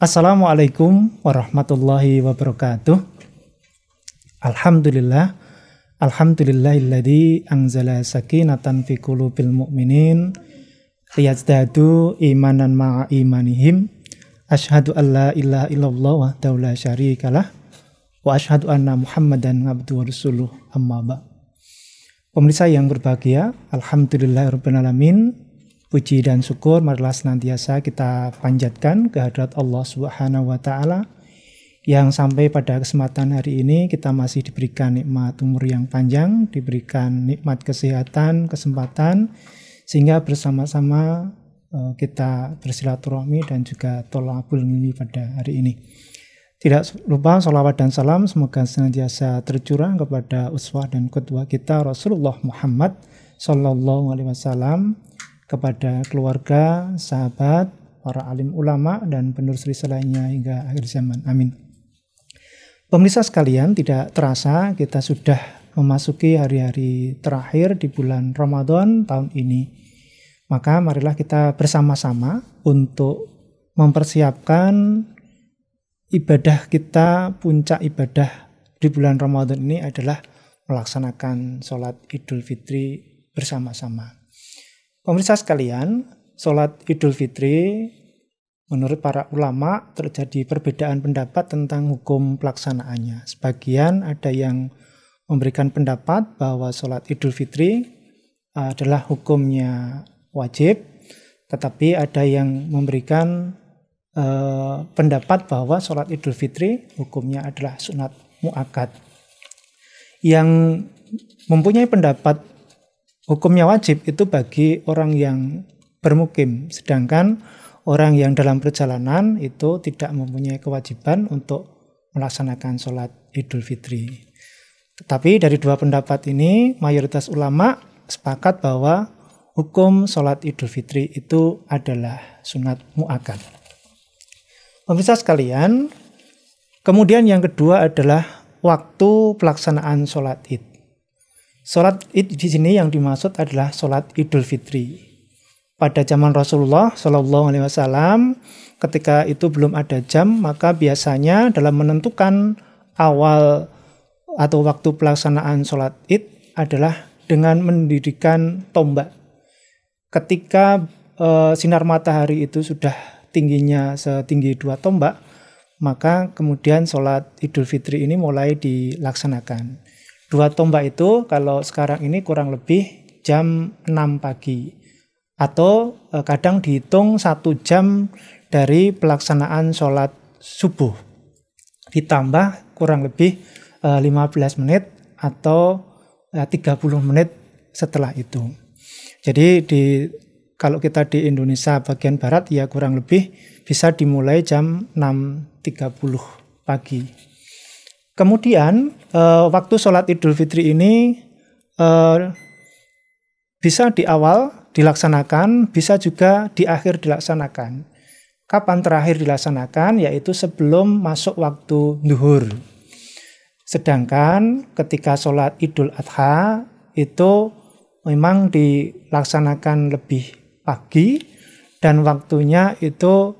Assalamualaikum warahmatullahi wabarakatuh. Alhamdulillahilladzi anzala sakinatan fi qulubil mu'minin liyazdadu imanan ma'a imanihim. Asyhadu an la ilaha illallah wahdahu la syarikalah wa asyhadu anna Muhammadan abduhu wa rasuluh, amma ba'd. Pemirsa yang berbahagia, alhamdulillahirabbil alamin. Puji dan syukur marilah senantiasa kita panjatkan kehadirat Allah Subhanahu wa taala yang sampai pada kesempatan hari ini kita masih diberikan nikmat umur yang panjang, diberikan nikmat kesehatan, kesempatan sehingga bersama-sama kita bersilaturahmi dan juga thalabul ilmi pada hari ini. Tidak lupa sholawat dan salam semoga senantiasa tercurah kepada uswah dan qudwah kita Rasulullah Muhammad sallallahu alaihi wasallam, kepada keluarga, sahabat, para alim ulama, dan penerus risalahnya hingga akhir zaman. Amin. Pemirsa sekalian, tidak terasa kita sudah memasuki hari-hari terakhir di bulan Ramadan tahun ini. Maka marilah kita bersama-sama untuk mempersiapkan ibadah kita, puncak ibadah di bulan Ramadan ini adalah melaksanakan sholat Idul Fitri bersama-sama. Pemirsa sekalian, sholat Idul Fitri menurut para ulama terjadi perbedaan pendapat tentang hukum pelaksanaannya. Sebagian ada yang memberikan pendapat bahwa sholat Idul Fitri adalah hukumnya wajib, tetapi ada yang memberikan pendapat bahwa sholat Idul Fitri hukumnya adalah sunat muakkad. Yang mempunyai pendapat hukumnya wajib itu bagi orang yang bermukim, sedangkan orang yang dalam perjalanan itu tidak mempunyai kewajiban untuk melaksanakan sholat Idul Fitri. Tetapi dari dua pendapat ini, mayoritas ulama sepakat bahwa hukum sholat Idul Fitri itu adalah sunat muakkad. Pemirsa sekalian, kemudian yang kedua adalah waktu pelaksanaan sholat Id. Sholat Id di sini yang dimaksud adalah sholat Idul Fitri. Pada zaman Rasulullah Shallallahu Alaihi Wasallam, ketika itu belum ada jam, maka biasanya dalam menentukan awal atau waktu pelaksanaan sholat Id adalah dengan mendirikan tombak. Ketika sinar matahari itu sudah tingginya setinggi 2 tombak, maka kemudian sholat Idul Fitri ini mulai dilaksanakan. 2 tombak itu kalau sekarang ini kurang lebih jam 6 pagi. Atau kadang dihitung 1 jam dari pelaksanaan sholat subuh. Ditambah kurang lebih 15 menit atau 30 menit setelah itu. Jadi kalau kita di Indonesia bagian barat ya kurang lebih bisa dimulai jam 6.30 pagi. Kemudian waktu sholat Idul Fitri ini bisa di awal dilaksanakan, bisa juga di akhir dilaksanakan. Kapan terakhir dilaksanakan? Yaitu sebelum masuk waktu zuhur. Sedangkan ketika sholat Idul Adha itu memang dilaksanakan lebih pagi dan waktunya itu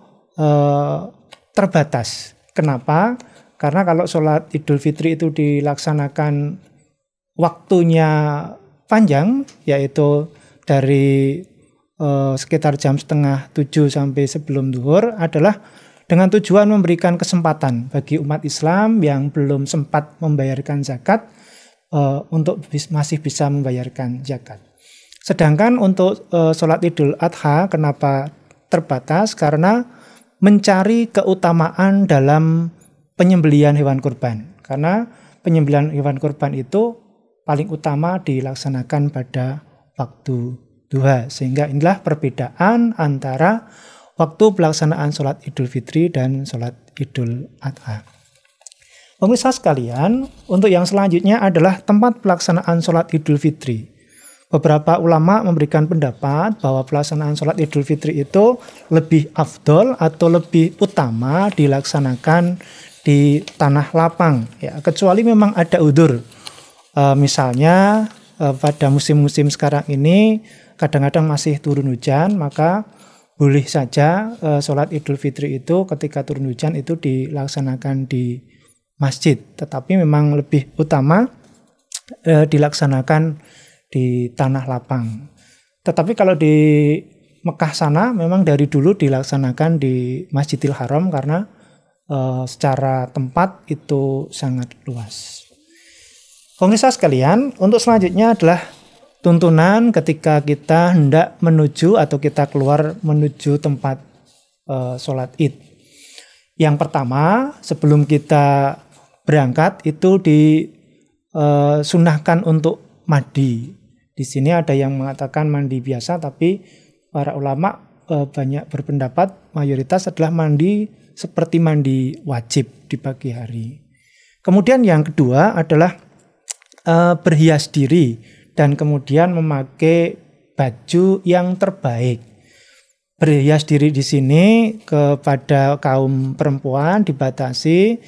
terbatas. Kenapa? Karena kalau sholat Idul Fitri itu dilaksanakan waktunya panjang, yaitu dari sekitar jam 6:30 sampai sebelum zuhur adalah dengan tujuan memberikan kesempatan bagi umat Islam yang belum sempat membayarkan zakat untuk masih bisa membayarkan zakat. Sedangkan untuk sholat Idul Adha kenapa terbatas? Karena mencari keutamaan dalam penyembelihan hewan kurban. Karena penyembelihan hewan kurban itu paling utama dilaksanakan pada waktu duha. Sehingga inilah perbedaan antara waktu pelaksanaan sholat Idul Fitri dan sholat Idul Adha. Pemirsa sekalian, untuk yang selanjutnya adalah tempat pelaksanaan sholat Idul Fitri. Beberapa ulama memberikan pendapat bahwa pelaksanaan sholat Idul Fitri itu lebih afdol atau lebih utama dilaksanakan di tanah lapang ya, kecuali memang ada udzur. Misalnya pada musim-musim sekarang ini kadang-kadang masih turun hujan, maka boleh saja sholat Idul Fitri itu ketika turun hujan itu dilaksanakan di masjid, tetapi memang lebih utama dilaksanakan di tanah lapang. Tetapi kalau di Mekah sana memang dari dulu dilaksanakan di Masjidil Haram karena secara tempat itu sangat luas. Pemirsa sekalian, untuk selanjutnya adalah tuntunan ketika kita hendak menuju atau kita keluar menuju tempat sholat id. Yang pertama, sebelum kita berangkat itu disunahkan untuk mandi. Di sini ada yang mengatakan mandi biasa, tapi para ulama banyak berpendapat mayoritas adalah mandi seperti mandi wajib di pagi hari. Kemudian yang kedua adalah berhias diri dan kemudian memakai baju yang terbaik. Berhias diri di sini kepada kaum perempuan dibatasi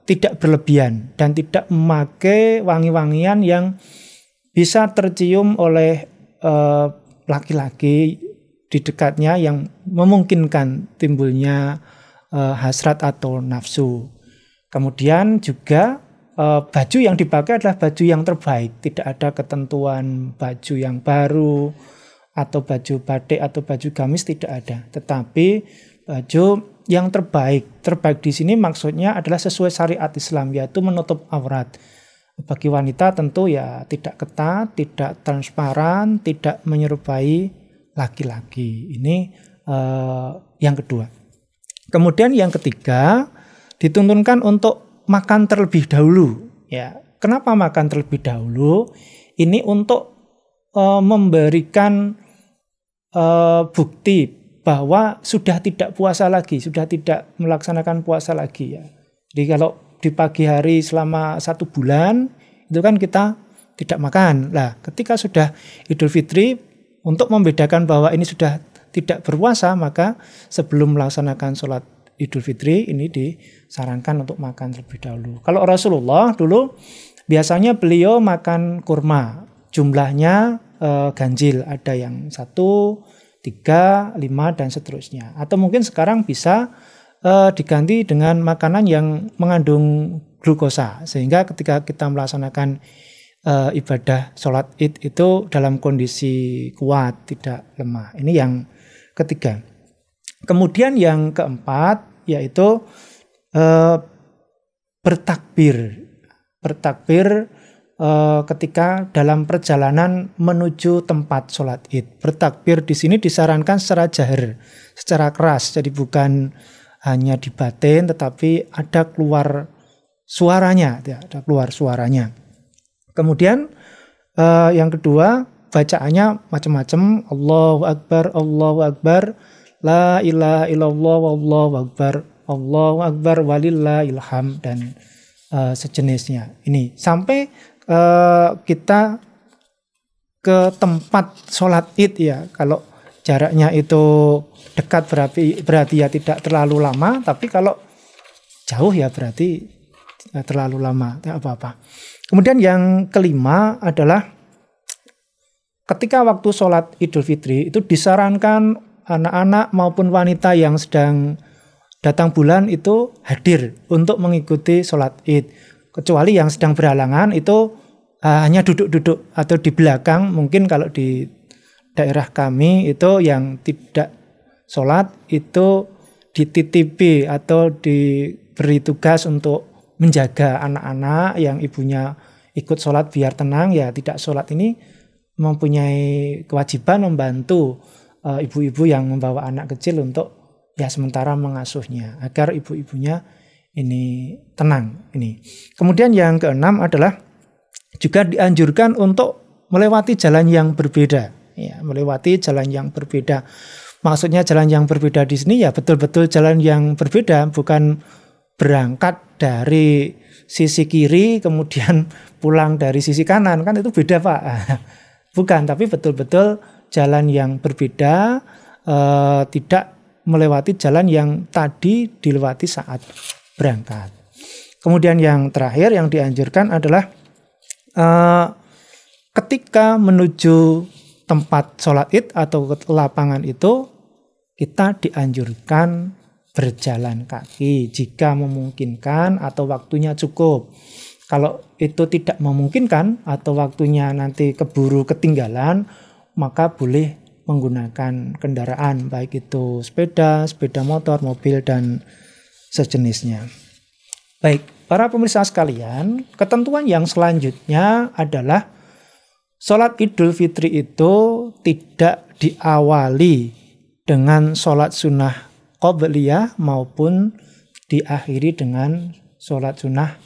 tidak berlebihan dan tidak memakai wangi-wangian yang bisa tercium oleh laki-laki di dekatnya yang memungkinkan timbulnya hasrat atau nafsu. Kemudian juga baju yang dipakai adalah baju yang terbaik. Tidak ada ketentuan baju yang baru atau baju batik atau baju gamis, tidak ada. Tetapi baju yang terbaik. Terbaik di sini maksudnya adalah sesuai syariat Islam, yaitu menutup aurat. Bagi wanita tentu ya tidak ketat, tidak transparan, tidak menyerupai laki-laki. Ini yang kedua. Kemudian yang ketiga, dituntunkan untuk makan terlebih dahulu. Ya, kenapa makan terlebih dahulu? Ini untuk memberikan bukti bahwa sudah tidak puasa lagi, sudah tidak melaksanakan puasa lagi ya. Jadi kalau di pagi hari selama 1 bulan itu kan kita tidak makan. Nah, ketika sudah Idul Fitri, untuk membedakan bahwa ini sudah tidak berpuasa, maka sebelum melaksanakan sholat Idul Fitri ini disarankan untuk makan terlebih dahulu. Kalau Rasulullah dulu biasanya beliau makan kurma, jumlahnya ganjil, ada yang 1, 3, 5 dan seterusnya. Atau mungkin sekarang bisa diganti dengan makanan yang mengandung glukosa, sehingga ketika kita melaksanakan ibadah sholat id itu dalam kondisi kuat, tidak lemah. Ini yang ketiga. Kemudian yang keempat yaitu bertakbir. Bertakbir ketika dalam perjalanan menuju tempat sholat id. Bertakbir di sini disarankan secara jahar, secara keras. Jadi bukan hanya di batin, tetapi ada keluar suaranya, ya, ada keluar suaranya. Kemudian yang kedua, bacaannya macam-macam. Allahu Akbar, la ilaha illallah, Allahu Akbar, walillahil hamd, dan sejenisnya. Ini sampai kita ke tempat sholat id ya. Kalau jaraknya itu dekat berarti ya tidak terlalu lama, tapi kalau jauh ya berarti terlalu lama, tidak apa-apa. Kemudian yang kelima adalah ketika waktu sholat Idul Fitri itu disarankan anak-anak maupun wanita yang sedang datang bulan itu hadir untuk mengikuti sholat id. Kecuali yang sedang berhalangan itu hanya duduk-duduk atau di belakang. Mungkin kalau di daerah kami itu yang tidak sholat itu dititipi atau diberi tugas untuk menjaga anak-anak yang ibunya ikut sholat biar tenang, ya tidak sholat ini mempunyai kewajiban membantu ibu-ibu yang membawa anak kecil untuk ya sementara mengasuhnya agar ibu-ibunya ini tenang. Ini. Kemudian yang keenam adalah juga dianjurkan untuk melewati jalan yang berbeda. Ya, melewati jalan yang berbeda. Maksudnya jalan yang berbeda di sini ya betul-betul jalan yang berbeda, bukan berangkat dari sisi kiri kemudian pulang dari sisi kanan, kan itu beda Pak. Bukan, tapi betul-betul jalan yang berbeda, tidak melewati jalan yang tadi dilewati saat berangkat. Kemudian yang terakhir yang dianjurkan adalah ketika menuju tempat sholat id atau ke lapangan itu, kita dianjurkan berjalan kaki jika memungkinkan atau waktunya cukup. Kalau itu tidak memungkinkan atau waktunya nanti keburu ketinggalan, maka boleh menggunakan kendaraan, baik itu sepeda, sepeda motor, mobil, dan sejenisnya. Baik, para pemirsa sekalian, ketentuan yang selanjutnya adalah sholat Idul Fitri itu tidak diawali dengan sholat sunnah qobliyah maupun diakhiri dengan sholat sunnah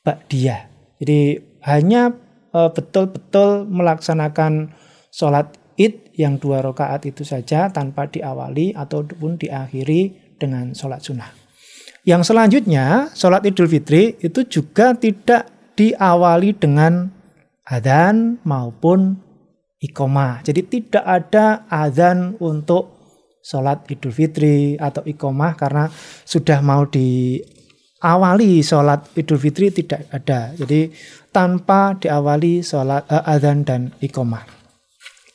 ba'diyah. Jadi hanya betul-betul melaksanakan sholat id yang 2 rakaat itu saja tanpa diawali ataupun diakhiri dengan sholat sunnah. Yang selanjutnya, sholat Idul Fitri itu juga tidak diawali dengan adzan maupun iqomah. Jadi tidak ada adzan untuk sholat Idul Fitri atau iqomah karena sudah mau diawali sholat Idul Fitri tidak ada. Jadi tanpa diawali sholat adzan dan iqomah.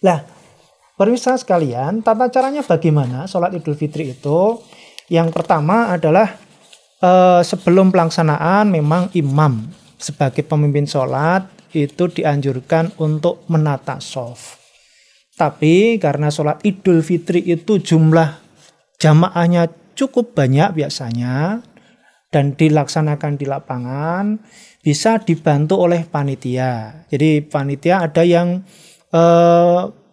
Lah, pemirsa sekalian, tata caranya bagaimana sholat Idul Fitri itu? Yang pertama adalah sebelum pelaksanaan memang imam sebagai pemimpin sholat itu dianjurkan untuk menata shaf. Tapi karena sholat Idul Fitri itu jumlah jamaahnya cukup banyak biasanya dan dilaksanakan di lapangan, bisa dibantu oleh panitia. Jadi panitia ada yang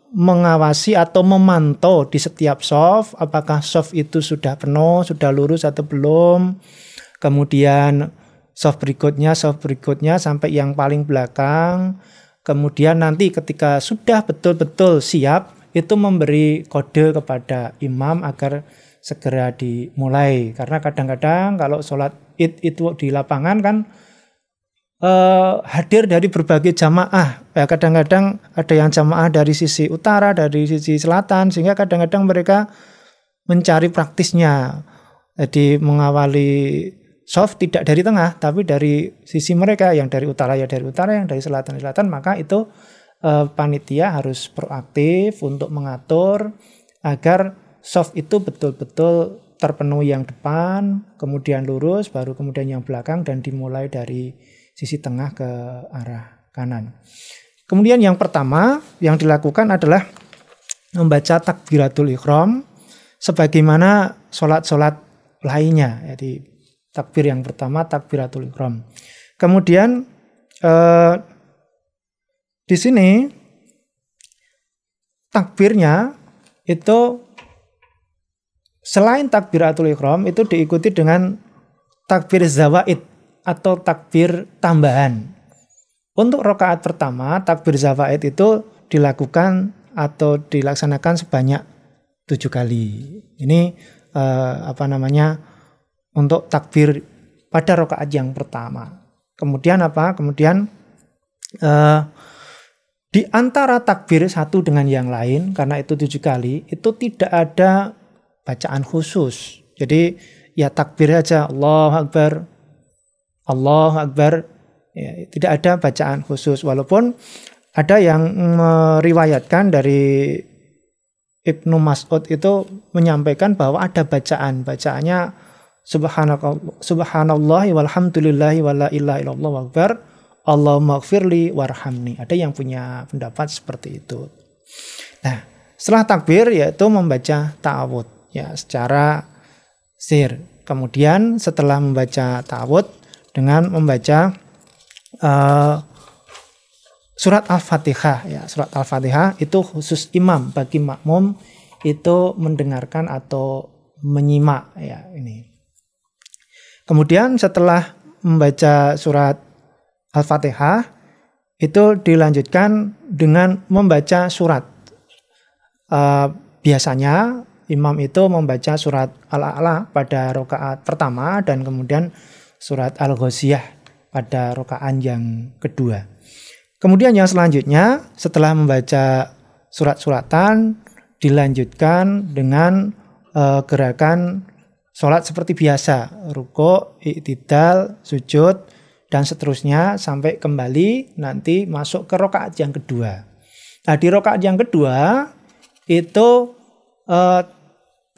mengawasi atau memantau di setiap shaf, apakah shaf itu sudah penuh, sudah lurus atau belum. Kemudian shaf berikutnya sampai yang paling belakang. Kemudian nanti ketika sudah betul-betul siap, itu memberi kode kepada imam agar segera dimulai. Karena kadang-kadang kalau sholat id itu di lapangan kan hadir dari berbagai jamaah. Ya, kadang-kadang ada yang jamaah dari sisi utara, dari sisi selatan, sehingga kadang-kadang mereka mencari praktisnya. Jadi mengawali shaf tidak dari tengah, tapi dari sisi mereka, yang dari utara ya dari utara, yang dari selatan ya selatan. Maka itu panitia harus proaktif untuk mengatur agar shaf itu betul-betul terpenuhi yang depan, kemudian lurus, baru kemudian yang belakang, dan dimulai dari sisi tengah ke arah kanan. Kemudian yang pertama yang dilakukan adalah membaca takbiratul ihram sebagaimana sholat-sholat lainnya. Jadi takbir yang pertama takbiratul ihram. Kemudian di sini takbirnya itu selain takbiratul ihram itu diikuti dengan takbir zawaid atau takbir tambahan. Untuk rakaat pertama takbir zawaid itu dilakukan atau dilaksanakan sebanyak 7 kali. Ini untuk takbir pada rakaat yang pertama. Kemudian Kemudian di antara takbir satu dengan yang lain, karena itu 7 kali, itu tidak ada bacaan khusus. Jadi ya takbir aja, Allahu Akbar, Allahu Akbar. Ya, tidak ada bacaan khusus. Walaupun ada yang meriwayatkan dari Ibnu Mas'ud itu menyampaikan bahwa ada bacaannya Subhanallah walhamdulillahi wala ilaha illallah wa akbar Allahumma gfirli warhamni. Ada yang punya pendapat seperti itu. Nah, setelah takbir yaitu membaca ta'awud ya secara sir. Kemudian setelah membaca ta'awud dengan membaca surat Al-Fatihah ya. Surat Al-Fatihah itu khusus imam, bagi makmum itu mendengarkan atau menyimak ya ini. Kemudian setelah membaca surat Al-Fatihah itu dilanjutkan dengan membaca surat. Biasanya imam itu membaca surat Al-A'la pada rakaat pertama dan kemudian surat Al-Ghasyiyah pada rakaat yang kedua. Kemudian yang selanjutnya setelah membaca surat-suratan dilanjutkan dengan gerakan sholat seperti biasa, rukuk, i'tidal, sujud, dan seterusnya sampai kembali nanti masuk ke rakaat yang kedua. Nah, di rakaat yang kedua itu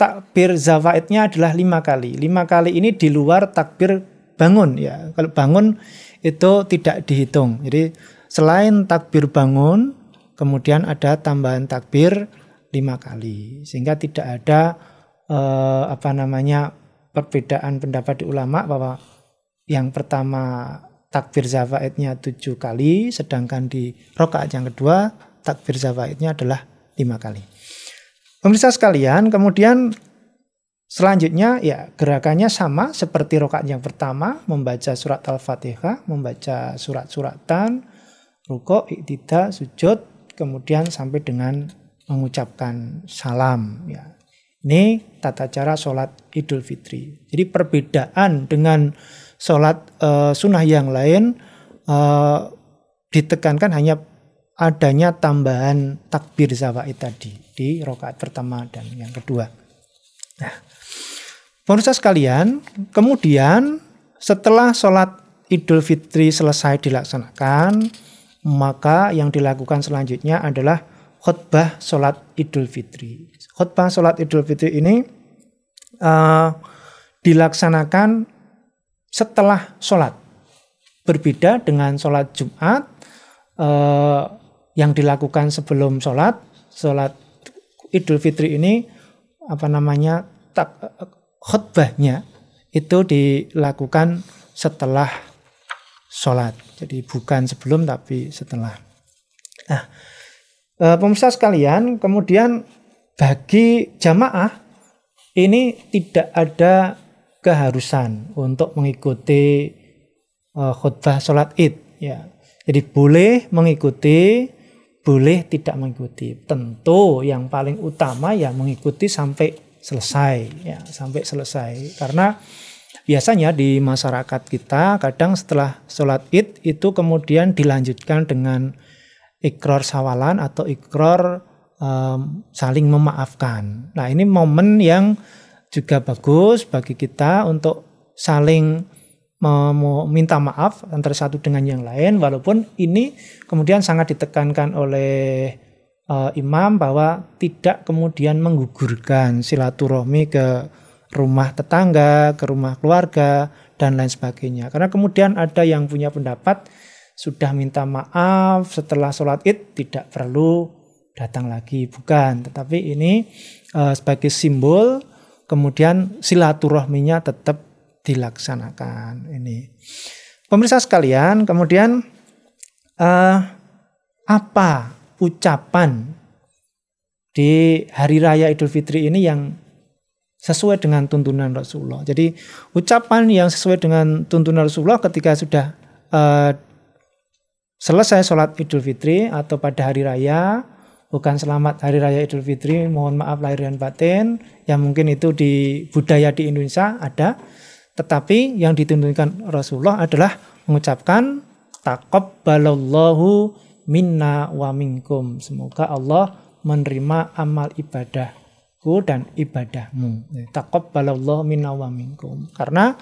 takbir zawaidnya adalah 5 kali. 5 kali ini di luar takbir bangun ya. Kalau bangun itu tidak dihitung. Jadi selain takbir bangun, kemudian ada tambahan takbir 5 kali. Sehingga tidak ada perbedaan pendapat di ulama bahwa yang pertama takbir zawaidnya 7 kali, sedangkan di rakaat yang kedua takbir zawaidnya adalah 5 kali. Pemirsa sekalian, kemudian selanjutnya ya gerakannya sama seperti rakaat yang pertama, membaca surat Al-Fatihah, membaca surat-suratan, rukuk, i'tidal, sujud, kemudian sampai dengan mengucapkan salam ya. Ini tata cara sholat Idul Fitri. Jadi perbedaan dengan sholat sunnah yang lain ditekankan hanya adanya tambahan takbir zawaid tadi di rakaat pertama dan yang kedua. Nah, pemirsa sekalian, kemudian setelah sholat Idul Fitri selesai dilaksanakan, maka yang dilakukan selanjutnya adalah khutbah sholat Idul Fitri. Khutbah sholat Idul Fitri ini dilaksanakan setelah sholat. Berbeda dengan sholat Jumat yang dilakukan sebelum sholat. Sholat Idul Fitri ini khutbahnya itu dilakukan setelah sholat. Jadi bukan sebelum tapi setelah. Nah, pemirsa sekalian, kemudian bagi jamaah ini tidak ada keharusan untuk mengikuti khutbah sholat Id ya. Jadi boleh mengikuti, boleh tidak mengikuti. Tentu yang paling utama ya mengikuti sampai selesai ya, sampai selesai. Karena biasanya di masyarakat kita kadang setelah sholat Id itu kemudian dilanjutkan dengan ikrar sawalan atau ikrar saling memaafkan. Nah, ini momen yang juga bagus bagi kita untuk saling meminta maaf antara satu dengan yang lain, walaupun ini kemudian sangat ditekankan oleh imam bahwa tidak kemudian menggugurkan silaturahmi ke rumah tetangga, ke rumah keluarga, dan lain sebagainya. Karena kemudian ada yang punya pendapat sudah minta maaf setelah sholat Id tidak perlu datang lagi, bukan, tetapi ini sebagai simbol kemudian silaturahminya tetap dilaksanakan. Ini pemirsa sekalian, kemudian apa ucapan di hari raya Idul Fitri ini yang sesuai dengan tuntunan Rasulullah. Jadi ucapan yang sesuai dengan tuntunan Rasulullah ketika sudah selesai sholat Idul Fitri atau pada hari raya, bukan selamat hari raya Idul Fitri, mohon maaf lahir dan batin, yang mungkin itu di budaya di Indonesia ada, tetapi yang dituntunkan Rasulullah adalah mengucapkan taqabbalallahu minna wa minkum. Semoga Allah menerima amal ibadahku dan ibadahmu. Taqabbalallahu minna wa minkum. Karena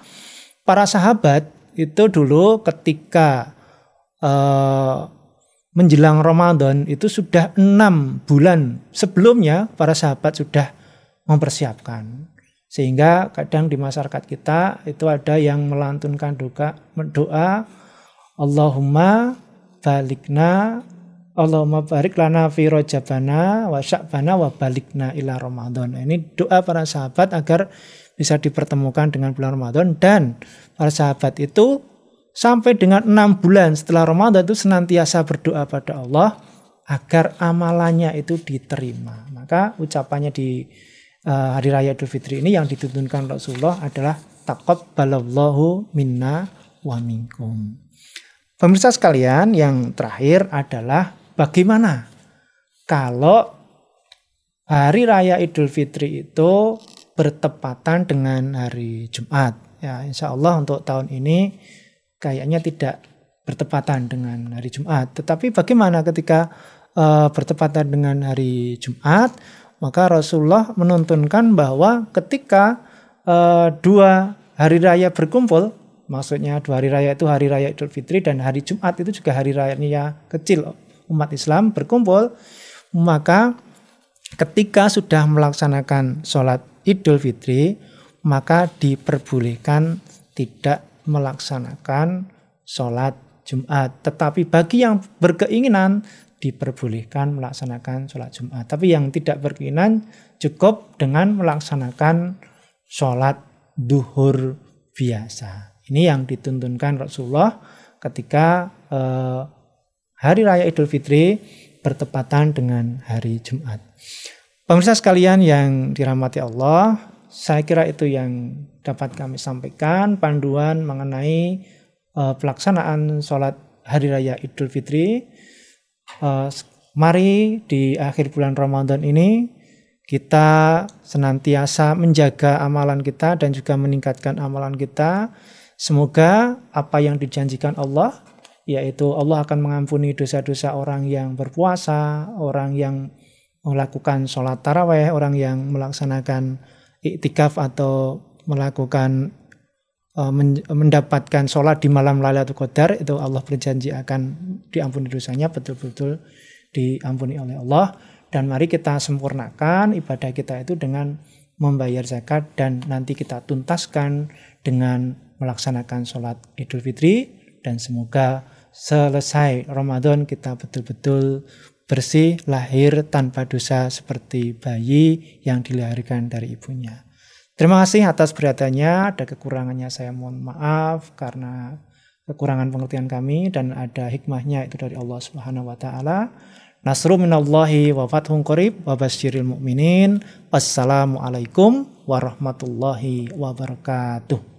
para sahabat itu dulu ketika menjelang Ramadan itu sudah 6 bulan sebelumnya para sahabat sudah mempersiapkan. Sehingga kadang di masyarakat kita itu ada yang melantunkan doa Allahumma barik lana fi rajabana wa sya'bana wa balikna ila Ramadan. Ini doa para sahabat agar bisa dipertemukan dengan bulan Ramadan, dan para sahabat itu sampai dengan 6 bulan setelah Ramadan itu senantiasa berdoa pada Allah agar amalannya itu diterima. Maka ucapannya di hari raya Idul Fitri ini yang dituntunkan Rasulullah adalah taqabbalallahu minna wa minkum. Pemirsa sekalian, yang terakhir adalah bagaimana kalau hari raya Idul Fitri itu bertepatan dengan hari Jumat. Ya, insya Allah untuk tahun ini kayaknya tidak bertepatan dengan hari Jumat. Tetapi bagaimana ketika bertepatan dengan hari Jumat? Maka Rasulullah menuntunkan bahwa ketika dua hari raya berkumpul, maksudnya 2 hari raya itu hari raya Idul Fitri dan hari Jumat itu juga hari raya kecil umat Islam berkumpul, maka ketika sudah melaksanakan sholat Idul Fitri, maka diperbolehkan tidak melaksanakan sholat Jumat. Tetapi bagi yang berkeinginan diperbolehkan melaksanakan sholat Jumat. Tapi yang tidak berkeinginan cukup dengan melaksanakan sholat duhur biasa. Ini yang dituntunkan Rasulullah ketika hari raya Idul Fitri bertepatan dengan hari Jumat. Pemirsa sekalian yang dirahmati Allah, saya kira itu yang dapat kami sampaikan, panduan mengenai pelaksanaan sholat hari raya Idul Fitri. Mari di akhir bulan Ramadan ini kita senantiasa menjaga amalan kita dan juga meningkatkan amalan kita. Semoga apa yang dijanjikan Allah, yaitu Allah akan mengampuni dosa-dosa orang yang berpuasa, orang yang melakukan sholat taraweh, orang yang melaksanakan iktikaf atau melakukan mendapatkan sholat di malam Lailatul Qadar, itu Allah berjanji akan diampuni dosanya, betul-betul diampuni oleh Allah. Dan mari kita sempurnakan ibadah kita itu dengan membayar zakat dan nanti kita tuntaskan dengan melaksanakan sholat Idul Fitri. Dan semoga selesai Ramadan kita betul-betul bersih, lahir tanpa dosa seperti bayi yang dilahirkan dari ibunya. Terima kasih atas perhatiannya. Ada kekurangannya saya mohon maaf karena kekurangan pengertian kami, dan ada hikmahnya itu dari Allah Subhanahu wa taala. Nasru minallahi wa fathun qarib wa basyiril mu'minin. Wassalamualaikum warahmatullahi wabarakatuh.